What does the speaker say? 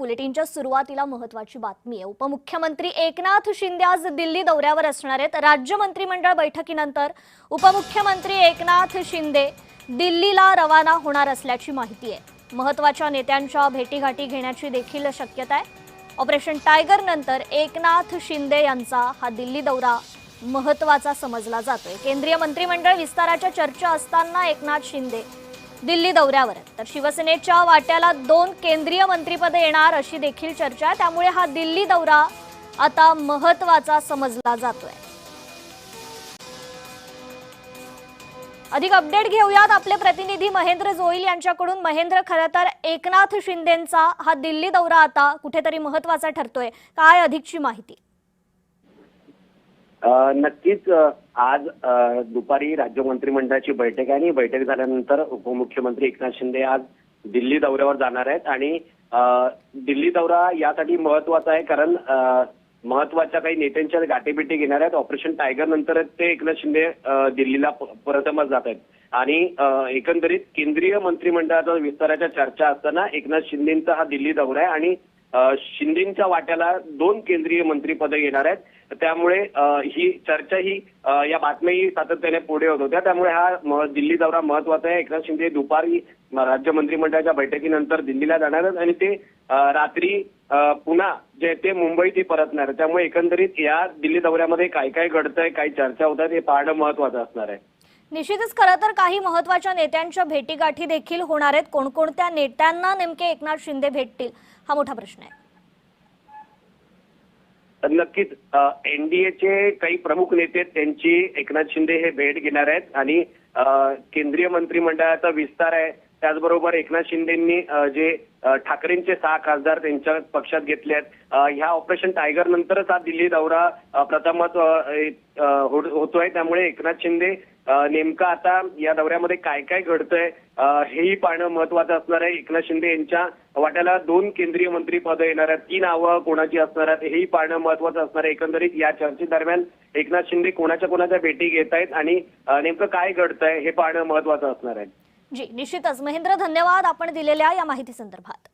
बुलेटिनच्या सुरुवातीला महत्त्वाची बातमी आहे। उपमुख्यमंत्री एकनाथ शिंदे आज दिल्ली दौऱ्यावर असणार आहेत। राज्य मंत्रिमंडळ बैठकीनंतर उपमुख्यमंत्री एकनाथ शिंदे दिल्लीला रवाना होणार असल्याची माहिती आहे। महत्त्वाच्या नेत्यांच्या भेटीगाठी घेण्याची देखील शक्यता आहे। ऑपरेशन टायगर नंतर एकनाथ शिंदे यांचा हा दिल्ली दौरा महत्त्वाचा समजला जातोय। केंद्रीय मंत्रिमंडळ विस्ताराच्या चर्चा असताना एकनाथ शिंदे दिल्ली दौऱ्यावर, तर शिवसेनेच्या वाट्याला 2 केंद्रीय मंत्रिपदे येणार अशी देखील चर्चा आहे। त्यामुळे हा दिल्ली दौरा आता महत्त्वाचा समजला जातोय। अधिक अपडेट घेऊयात आपले प्रतिनिधी महेंद्र जोईल यांच्याकडून। महेंद्र, खरं तर एकनाथ शिंदेंचा हा दिल्ली दौरा आता कुठेतरी महत्त्वाचा ठरतोय, काय अधिकची माहिती? नक्कीच आज दुपारी राज्य मंत्रिमंडळाची बैठक आहे आणि बैठक झाल्यानंतर उपमुख्यमंत्री एकनाथ शिंदे आज दिल्ली दौऱ्यावर जाणार आहेत। आणि दिल्ली दौरा यासाठी महत्त्वाचा आहे कारण महत्त्वाच्या काही नेत्यांच्या गाठीभेटी घेणार आहेत। ऑपरेशन टायगर नंतर ते एकनाथ शिंदे दिल्लीला प्रथमच जात आहेत आणि एकंदरीत केंद्रीय मंत्रिमंडळाच्या विस्ताराच्या चर्चा असताना एकनाथ शिंदेंचा हा दिल्ली दौरा आहे आणि शिंदेंच्या वाट्याला 2 केंद्रीय मंत्रिपदे येणार आहेत। त्यामुळे ही चर्चा ही या बातम्याही सातत्याने पुढे होत होत्या। त्यामुळे हा दिल्ली दौरा महत्त्वाचा आहे। एकनाथ शिंदे दुपारी राज्य मंत्रिमंडळाच्या बैठकीनंतर दिल्लीला जाणार आहेत आणि ते रात्री पुन्हा जे ते मुंबईत परतणार। त्यामुळे एकंदरीत या दिल्ली दौऱ्यामध्ये काय काय घडतंय, काही चर्चा होत आहेत हे पाहणं महत्त्वाचं असणार आहे। निश्चितच खरं तर काही महत्त्वाच्या नेत्यांच्या भेटीगाठी देखील होणार आहेत। कोणकोणत्या नेत्यांना नेमके एकनाथ शिंदे भेटतील हा मोठा प्रश्न आहे। नक्कीच एनडीएचे काही प्रमुख नेते त्यांची एकनाथ शिंदे हे भेट घेणार आहेत आणि केंद्रीय मंत्रिमंडळाचा विस्तार आहे। त्याचबरोबर एकनाथ शिंदेंनी जे ठाकरेंचे 6 खासदार त्यांच्या पक्षात घेतले आहेत, ह्या ऑपरेशन टायगर नंतरच हा दिल्ली दौरा प्रथमच होतोय। त्यामुळे एकनाथ शिंदे नेमका आता या दौऱ्यामध्ये काय काय घडतंय हेही पाहणं महत्त्वाचं असणार आहे। एकनाथ शिंदे यांच्या वाट्याला 2 केंद्रीय मंत्रिपदे येणार आहेत, 3 नावं कोणाची असणार आहेत हेही पाहणं महत्त्वाचं असणार आहे। एकंदरीत या चर्चेदरम्यान एकनाथ शिंदे कोणाच्या भेटी घेत आहेत आणि नेमकं काय घडतंय हे पाहणं महत्त्वाचं असणार आहे। जी, निश्चितच महेंद्र, धन्यवाद आपण दिलेल्या या माहिती संदर्भात।